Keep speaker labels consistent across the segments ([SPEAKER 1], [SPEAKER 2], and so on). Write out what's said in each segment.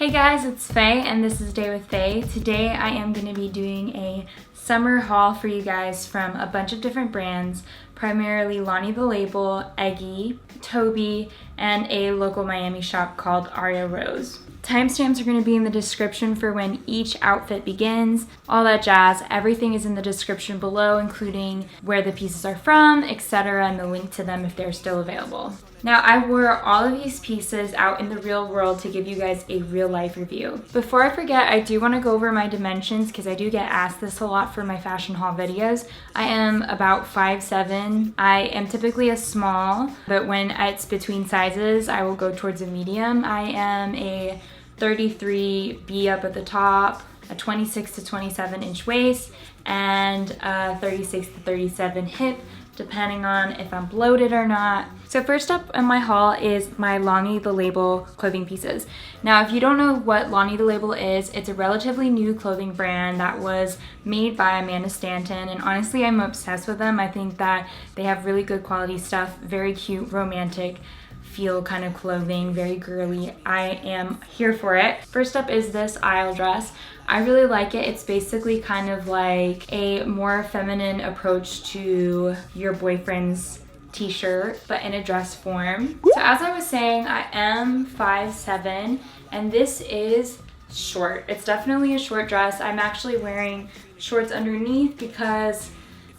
[SPEAKER 1] Hey guys, it's Phae and this is Day with Phae. Today I am going to be doing a summer haul for you guys from a bunch of different brands, primarily Lani the Label, Eggie, Tobi, and a local Miami shop called Aria Rose. Timestamps are going to be in the description for when each outfit begins, all that jazz. Everything is in the description below, including where the pieces are from, etc., and the link to them if they're still available. Now, I wore all of these pieces out in the real world to give you guys a real life review. Before I forget, I do want to go over my dimensions because I do get asked this a lot for my fashion haul videos. I am about 5'7". I am typically a small, but when it's between sizes, I will go towards a medium. I am a 33B up at the top, a 26 to 27 inch waist, and a 36 to 37 hip, depending on if I'm bloated or not. So first up in my haul is my Lani the Label clothing pieces. Now, if you don't know what Lani the Label is, it's a relatively new clothing brand that was made by Amanda Stanton, and honestly, I'm obsessed with them. I think that they have really good quality stuff, very cute, romantic feel kind of clothing, very girly. I am here for it. First up is this aisle dress. I really like it. It's basically kind of like a more feminine approach to your boyfriend's t-shirt, but in a dress form. So as I was saying, I am 5'7", and this is short. It's definitely a short dress. I'm actually wearing shorts underneath because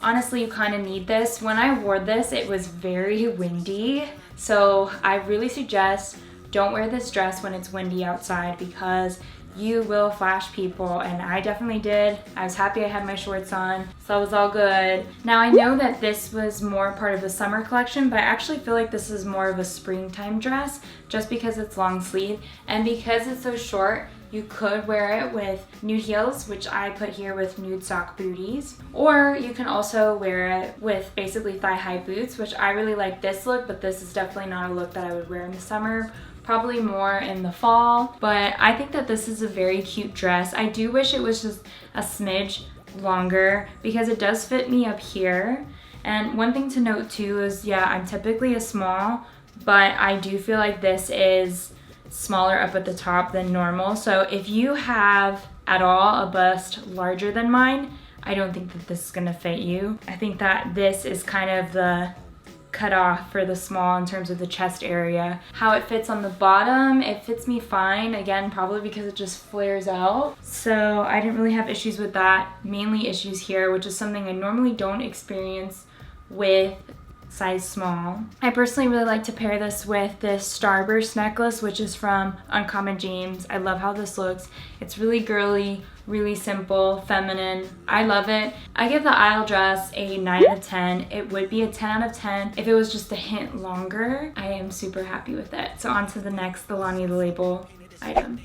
[SPEAKER 1] honestly, you kind of need this. When I wore this, it was very windy. So I really suggest don't wear this dress when it's windy outside because you will flash people, and I definitely did. I was happy I had my shorts on, so it was all good. Now, I know that this was more part of the summer collection, but I actually feel like this is more of a springtime dress just because it's long sleeve, and because it's so short, you could wear it with nude heels, which I put here with nude sock booties, or you can also wear it with basically thigh-high boots, which I really like this look, but this is definitely not a look that I would wear in the summer. Probably more in the fall, but I think that this is a very cute dress. I do wish it was just a smidge longer because it does fit me up here. And one thing to note too is, yeah, I'm typically a small, but I do feel like this is smaller up at the top than normal. So if you have at all a bust larger than mine, I don't think that this is gonna fit you. I think that this is kind of the cut off for the small in terms of the chest area. How it fits on the bottom, it fits me fine. Again, probably because it just flares out. So I didn't really have issues with that. Mainly issues here, which is something I normally don't experience with size small. I personally really like to pair this with this starburst necklace, which is from Uncommon James. I love how this looks. It's really girly, really simple, feminine. I love it. I give the aisle dress a 9 out of 10. It would be a 10 out of 10 if it was just a hint longer. I am super happy with it. So on to the next, the Lani the Label item.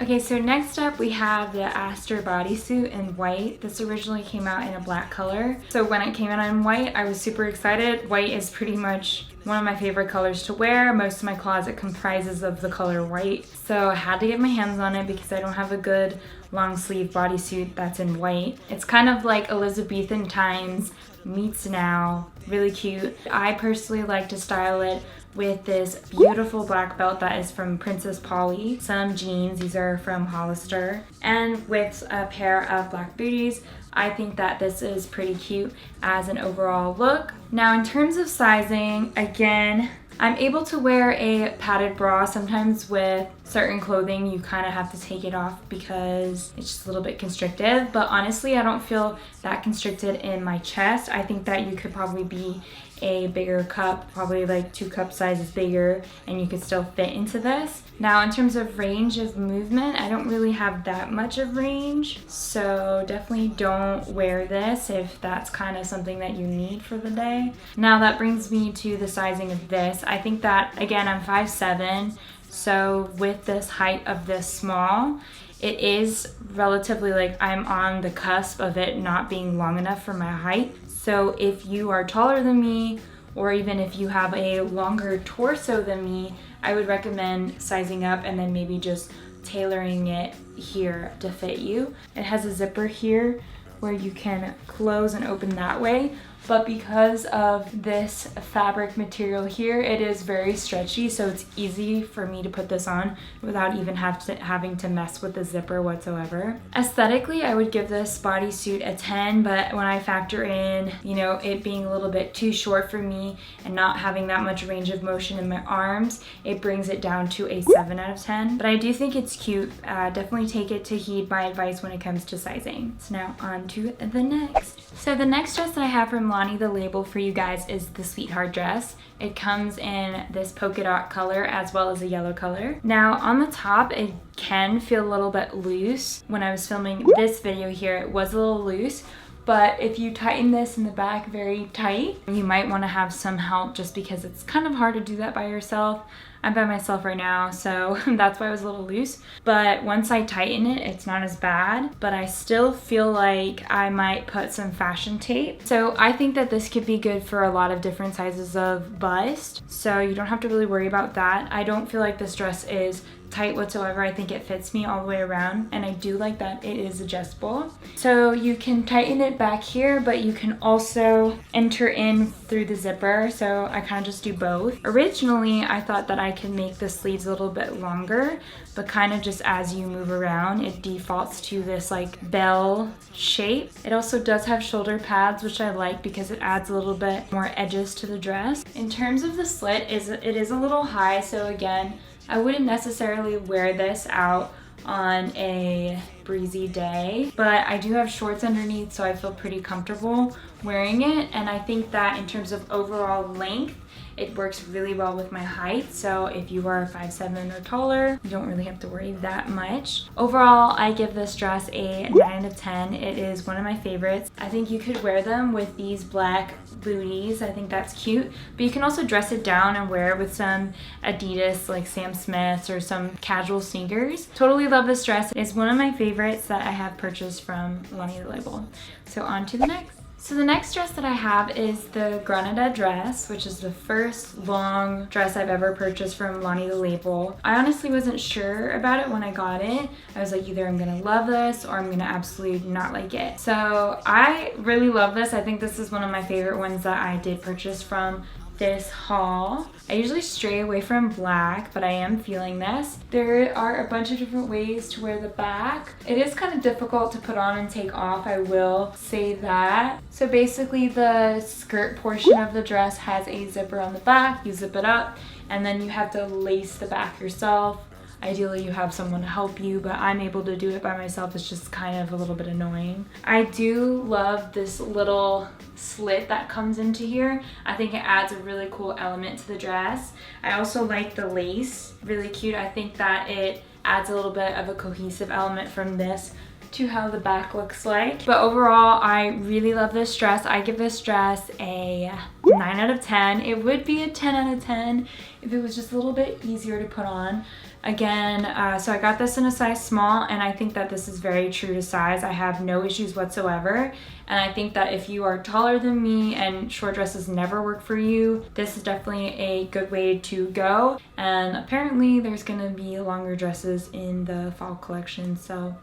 [SPEAKER 1] Okay, so next up we have the Aster bodysuit in white. This originally came out in a black color. So when it came out in white, I was super excited. White is pretty much one of my favorite colors to wear. Most of my closet comprises of the color white. So I had to get my hands on it because I don't have a good long sleeve bodysuit that's in white. It's kind of like Elizabethan times meets now. Really cute. I personally like to style it with this beautiful black belt that is from Princess Polly, some jeans, these are from Hollister, and with a pair of black booties. I think that this is pretty cute as an overall look. Now, in terms of sizing, again, I'm able to wear a padded bra. Sometimes with certain clothing, you kind of have to take it off because it's just a little bit constrictive. But honestly, I don't feel that constricted in my chest. I think that you could probably be a bigger cup, probably like 2 cup sizes bigger, and you could still fit into this. Now, in terms of range of movement, I don't really have that much of range. So definitely don't wear this if that's kind of something that you need for the day. Now that brings me to the sizing of this. I think that, again, I'm 5'7", so with this height of this small, it is relatively like I'm on the cusp of it not being long enough for my height. So if you are taller than me, or even if you have a longer torso than me, I would recommend sizing up and then maybe just tailoring it here to fit you. It has a zipper here where you can close and open that way, but because of this fabric material here, it is very stretchy, so it's easy for me to put this on without even having to mess with the zipper whatsoever. Aesthetically, I would give this bodysuit a 10, but when I factor in, you know, it being a little bit too short for me and not having that much range of motion in my arms, it brings it down to a 7 out of 10. But I do think it's cute. Definitely take it to heed my advice when it comes to sizing. So now on to the next. So the next dress that I have from Lani the Label for you guys is the Sweetheart dress. It comes in this polka dot color as well as a yellow color. Now on the top, it can feel a little bit loose. When I was filming this video here, it was a little loose. But if you tighten this in the back very tight, you might want to have some help just because it's kind of hard to do that by yourself. I'm by myself right now, so that's why it was a little loose. But once I tighten it, it's not as bad, but I still feel like I might put some fashion tape. So I think that this could be good for a lot of different sizes of bust, so you don't have to really worry about that. I don't feel like this dress is tight whatsoever. I think it fits me all the way around, and I do like that it is adjustable. So you can tighten it back here, but you can also enter in through the zipper, so I kind of just do both. Originally, I thought that I could make the sleeves a little bit longer, but kind of just as you move around, it defaults to this like bell shape. It also does have shoulder pads, which I like because it adds a little bit more edges to the dress. In terms of the slit, it is a little high, so again, I wouldn't necessarily wear this out on a breezy day, but I do have shorts underneath, so I feel pretty comfortable wearing it. And I think that in terms of overall length, it works really well with my height, so if you are 5'7" or taller, you don't really have to worry that much. Overall, I give this dress a 9 out of 10. It is one of my favorites. I think you could wear them with these black booties. I think that's cute, but you can also dress it down and wear it with some Adidas like Sam Smiths or some casual sneakers. Totally love this dress. It's one of my favorites that I have purchased from Lani the Label. So on to the next. So the next dress that I have is the Granada dress, which is the first long dress I've ever purchased from Lani the Label. I honestly wasn't sure about it when I got it. I was like, either I'm gonna love this or I'm gonna absolutely not like it. So I really love this. I think this is one of my favorite ones that I did purchase from this haul. I usually stray away from black, but I am feeling this. There are a bunch of different ways to wear the back. It is kind of difficult to put on and take off, I will say that. So basically the skirt portion of the dress has a zipper on the back. You zip it up and then you have to lace the back yourself. Ideally you have someone to help you, but I'm able to do it by myself. It's just kind of a little bit annoying. I do love this little slit that comes into here. I think it adds a really cool element to the dress. I also like the lace, really cute. I think that it adds a little bit of a cohesive element from this to how the back looks like. But overall, I really love this dress. I give this dress a 9 out of 10. It would be a 10 out of 10 if it was just a little bit easier to put on. Again, so I got this in a size small, and I think that this is very true to size. I have no issues whatsoever, and I think that if you are taller than me and short dresses never work for you, this is definitely a good way to go. And apparently there's gonna be longer dresses in the fall collection, so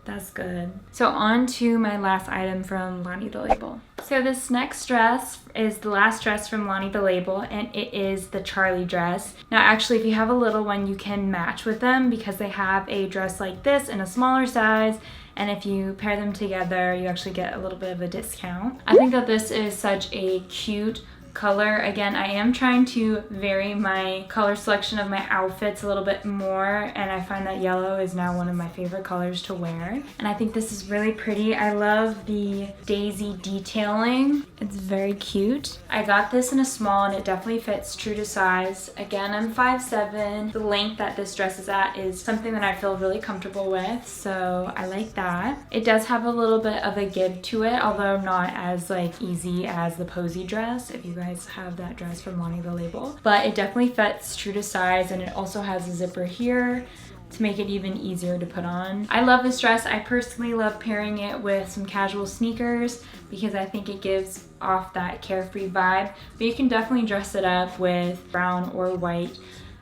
[SPEAKER 1] that's good. So on to my last item from Lani the Label. So this next dress is the last dress from Lani the Label, and it is the Charlie dress. Now actually, if you have a little one, you can match with them because they have a dress like this in a smaller size, and if you pair them together, you actually get a little bit of a discount. I think that this is such a cute color. Again, I am trying to vary my color selection of my outfits a little bit more, and I find that yellow is now one of my favorite colors to wear, and I think this is really pretty. I love the daisy detailing. It's very cute. I got this in a small, and it definitely fits true to size. Again, I'm 5'7". The length that this dress is at is something that I feel really comfortable with, so I like that. It does have a little bit of a give to it, although not as like easy as the posy dress, if you guys have that dress from Lani the Label. But it definitely fits true to size, and it also has a zipper here to make it even easier to put on. I love this dress. I personally love pairing it with some casual sneakers because I think it gives off that carefree vibe, but you can definitely dress it up with brown or white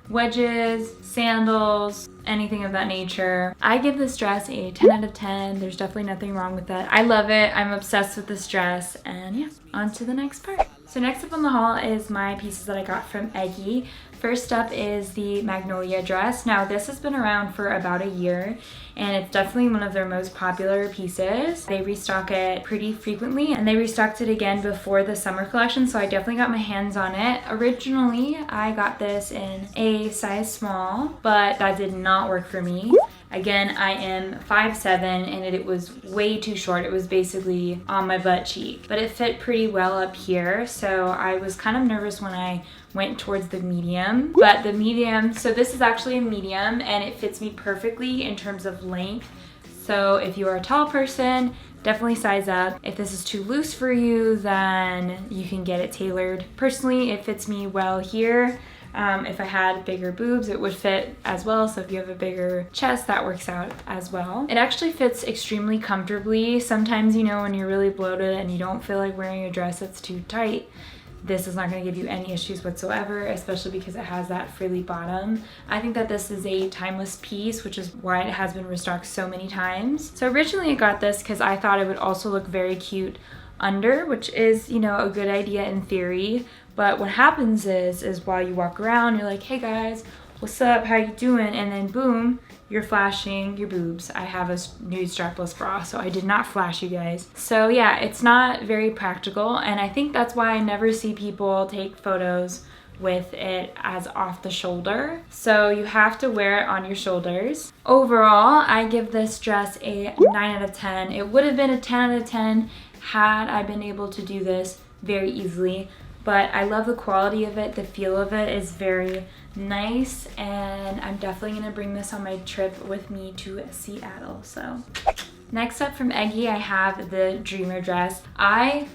[SPEAKER 1] wedges, sandals, anything of that nature. I give this dress a 10 out of 10. There's definitely nothing wrong with it. I love it. I'm obsessed with this dress. And yeah, on to the next part. So next up on the haul is my pieces that I got from Eggie. First up is the Magnolia dress. Now this has been around for about a year and it's definitely one of their most popular pieces. They restock it pretty frequently and they restocked it again before the summer collection, so I definitely got my hands on it. Originally, I got this in a size small, but that did not work for me. Again, I am 5'7" and it was way too short. It was basically on my butt cheek, but it fit pretty well up here. So I was kind of nervous when I went towards the medium, but the medium, so this is actually a medium and it fits me perfectly in terms of length. So if you are a tall person, definitely size up. If this is too loose for you, then you can get it tailored. Personally, it fits me well here. If I had bigger boobs, it would fit as well. So if you have a bigger chest, that works out as well. It actually fits extremely comfortably. Sometimes, you know, when you're really bloated and you don't feel like wearing a dress that's too tight, this is not going to give you any issues whatsoever, especially because it has that frilly bottom. I think that this is a timeless piece, which is why it has been restocked so many times. So originally I got this because I thought it would also look very cute under, which is, you know, a good idea in theory. But what happens is while you walk around, you're like, hey guys, what's up, how you doing? And then boom, you're flashing your boobs. I have a nude strapless bra, so I did not flash you guys. So yeah, it's not very practical, and I think that's why I never see people take photos with it as off the shoulder. So you have to wear it on your shoulders. Overall, I give this dress a 9 out of 10. It would have been a 10 out of 10 had I been able to do this very easily. But I love the quality of it. The feel of it is very nice, and I'm definitely gonna bring this on my trip with me to Seattle. So next up from Eggie, I have the Dreamer dress. I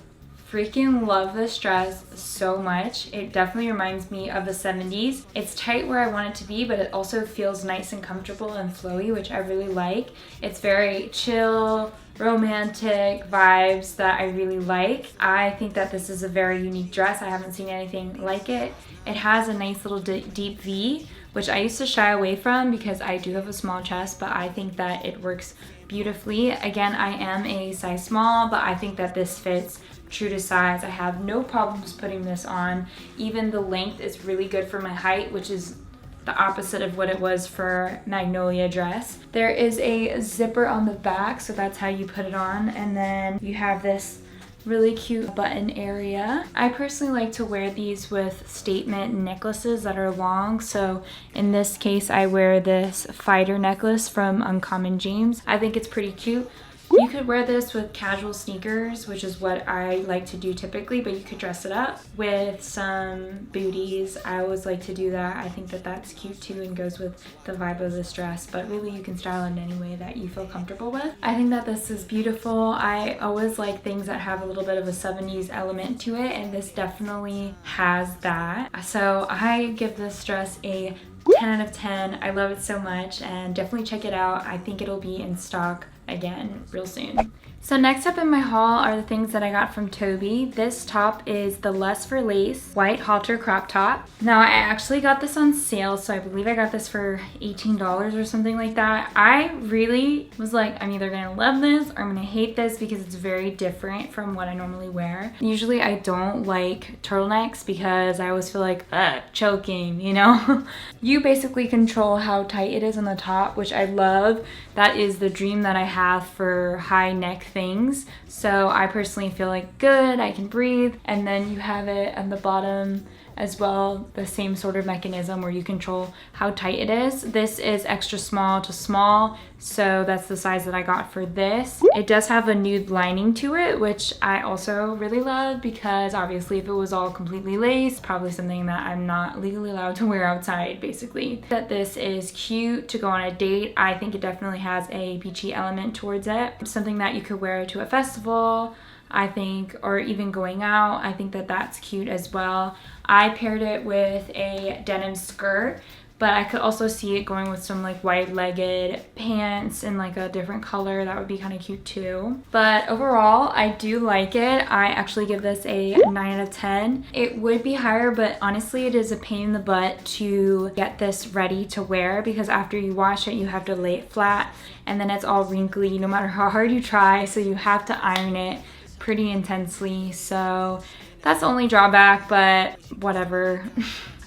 [SPEAKER 1] freaking love this dress so much. It definitely reminds me of the 70s. It's tight where I want it to be, but it also feels nice and comfortable and flowy, which I really like. It's very chill, romantic vibes that I really like. I think that this is a very unique dress. I haven't seen anything like it. It has a nice little deep V, which I used to shy away from because I do have a small chest, but I think that it works beautifully. Again, I am a size small, but I think that this fits true to size. I have no problems putting this on. Even the length is really good for my height, which is the opposite of what it was for Magnolia dress. There is a zipper on the back, so that's how you put it on, and then you have this really cute button area. I personally like to wear these with statement necklaces that are long, so in this case I wear this fighter necklace from Uncommon James. I think it's pretty cute. You could wear this with casual sneakers, which is what I like to do typically, but you could dress it up with some booties. I always like to do that. I think that that's cute too and goes with the vibe of this dress, but really you can style it in any way that you feel comfortable with. I think that this is beautiful. I always like things that have a little bit of a 70s element to it, and this definitely has that. So I give this dress a 10 out of 10. I love it so much, and definitely check it out. I think it'll be in stock again real soon. So next up in my haul are the things that I got from Tobi. This top is the Lust for Lace White Halter Crop Top. Now I actually got this on sale, so I believe I got this for $18 or something like that. I really was like, I'm either gonna love this or I'm gonna hate this because it's very different from what I normally wear. Usually I don't like turtlenecks because I always feel like, choking, you know? You basically control how tight it is on the top, which I love. That is the dream that I have for high neck things. So I personally feel like good, I can breathe. And then you have it at the bottom as well, the same sort of mechanism where you control how tight it is. This is extra small to small, so that's the size that I got for this. It does have a nude lining to it, which I also really love because obviously if it was all completely lace, probably something that I'm not legally allowed to wear outside, basically. That this is cute to go on a date. I think it definitely has a beachy element towards it. Something that you could wear to a festival, I think, or even going out. I think that that's cute as well. I paired it with a denim skirt, but I could also see it going with some like wide-legged pants in like a different color. That would be kind of cute too. But overall, I do like it. I actually give this a 9 out of 10. It would be higher, but honestly, it is a pain in the butt to get this ready to wear because after you wash it, you have to lay it flat and then it's all wrinkly no matter how hard you try. So you have to iron it pretty intensely. So that's the only drawback, but whatever.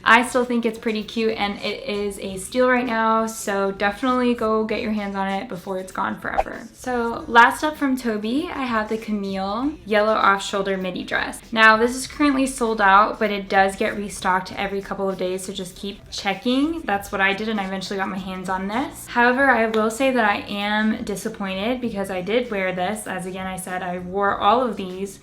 [SPEAKER 1] I still think it's pretty cute and it is a steal right now, so definitely go get your hands on it before it's gone forever. So last up from Tobi, I have the Camille yellow off-shoulder midi dress. Now this is currently sold out, but it does get restocked every couple of days, so just keep checking. That's what I did and I eventually got my hands on this. However, I will say that I am disappointed because I did wear this. As again I said, I wore all of these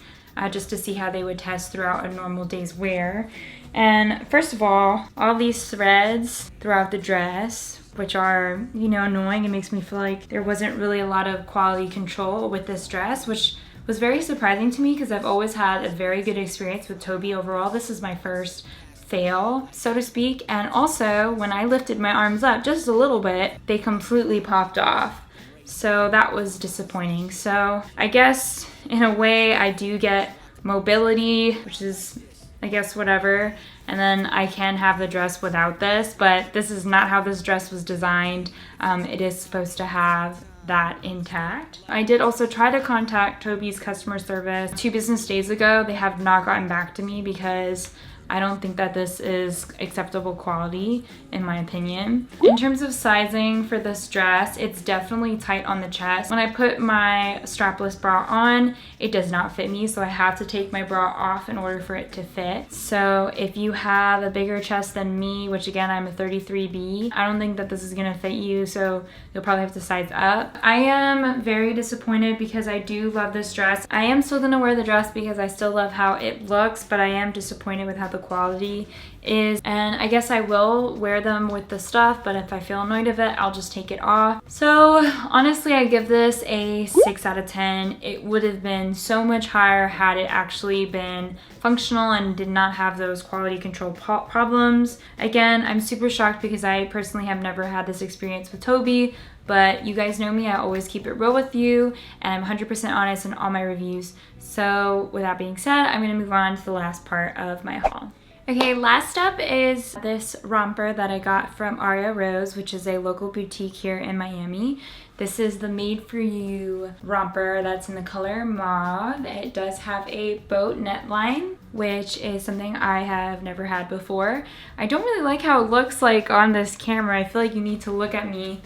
[SPEAKER 1] just to see how they would test throughout a normal day's wear. And first of all these threads throughout the dress, which are, you know, annoying. It makes me feel like there wasn't really a lot of quality control with this dress, which was very surprising to me because I've always had a very good experience with Tobi overall. This is my first fail, so to speak. And also, when I lifted my arms up just a little bit, they completely popped off. So that was disappointing. So I guess in a way I do get mobility, which is, I guess, whatever, and then I can have the dress without this, but this is not how this dress was designed. It is supposed to have that intact. I did also try to contact Tobi's customer service 2 business days ago. They have not gotten back to me because I don't think that this is acceptable quality, in my opinion. In terms of sizing for this dress, it's definitely tight on the chest. When I put my strapless bra on, it does not fit me, so I have to take my bra off in order for it to fit. So if you have a bigger chest than me, which again, I'm a 33B, I don't think that this is gonna fit you, so you'll probably have to size up. I am very disappointed because I do love this dress. I am still gonna wear the dress because I still love how it looks, but I am disappointed with how the quality is, and I guess I will wear them with the stuff, but if I feel annoyed of it, I'll just take it off. So honestly, I give this a 6 out of 10. It would have been so much higher had it actually been functional and did not have those quality control problems. Again, I'm super shocked because I personally have never had this experience with Tobi, but you guys know me, I always keep it real with you, and I'm 100% honest in all my reviews. So with that being said, I'm gonna move on to the last part of my haul. Okay, last up is this romper that I got from Aria Rose, which is a local boutique here in Miami. This is the Made For You romper that's in the color mauve. It does have a boat neckline, which is something I have never had before. I don't really like how it looks like on this camera. I feel like you need to look at me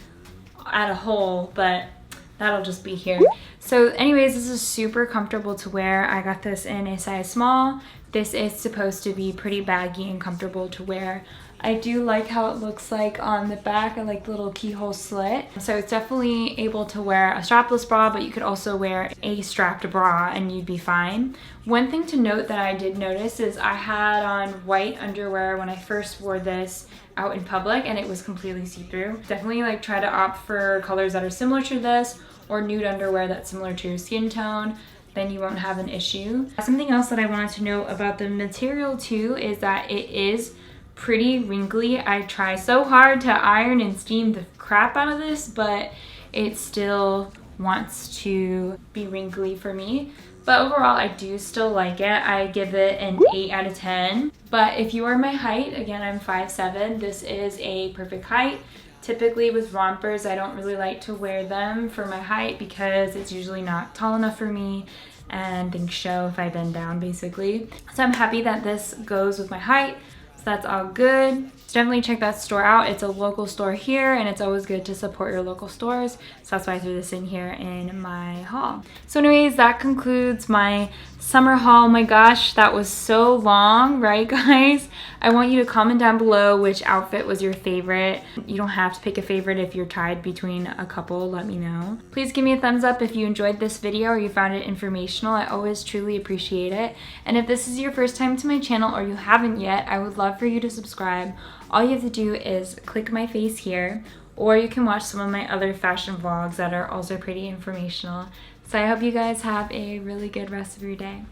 [SPEAKER 1] at a hole, but that'll just be here. So anyways, this is super comfortable to wear. I got this in a size small. This is supposed to be pretty baggy and comfortable to wear. I do like how it looks like on the back. I like the little keyhole slit. So it's definitely able to wear a strapless bra, but you could also wear a strapped bra and you'd be fine. One thing to note that I did notice is I had on white underwear when I first wore this out in public and it was completely see-through. Definitely like try to opt for colors that are similar to this or nude underwear that's similar to your skin tone. Then you won't have an issue. Something else that I wanted to note about the material too is that it is pretty wrinkly. I try so hard to iron and steam the crap out of this, but it still wants to be wrinkly for me. But overall, I do still like it. I give it an 8 out of 10. But if you are my height, again, I'm 5'7", this is a perfect height. Typically with rompers, I don't really like to wear them for my height because it's usually not tall enough for me and things show if I bend down basically. So I'm happy that this goes with my height. So that's all good. So definitely check that store out. It's a local store here and it's always good to support your local stores. So that's why I threw this in here in my haul. So anyways, that concludes my summer haul. Oh my gosh, that was so long, right guys? I want you to comment down below which outfit was your favorite. You don't have to pick a favorite if you're tied between a couple, let me know. Please give me a thumbs up if you enjoyed this video or you found it informational. I always truly appreciate it. And if this is your first time to my channel or you haven't yet, I would love for you to subscribe. All you have to do is click my face here, or you can watch some of my other fashion vlogs that are also pretty informational. So I hope you guys have a really good rest of your day.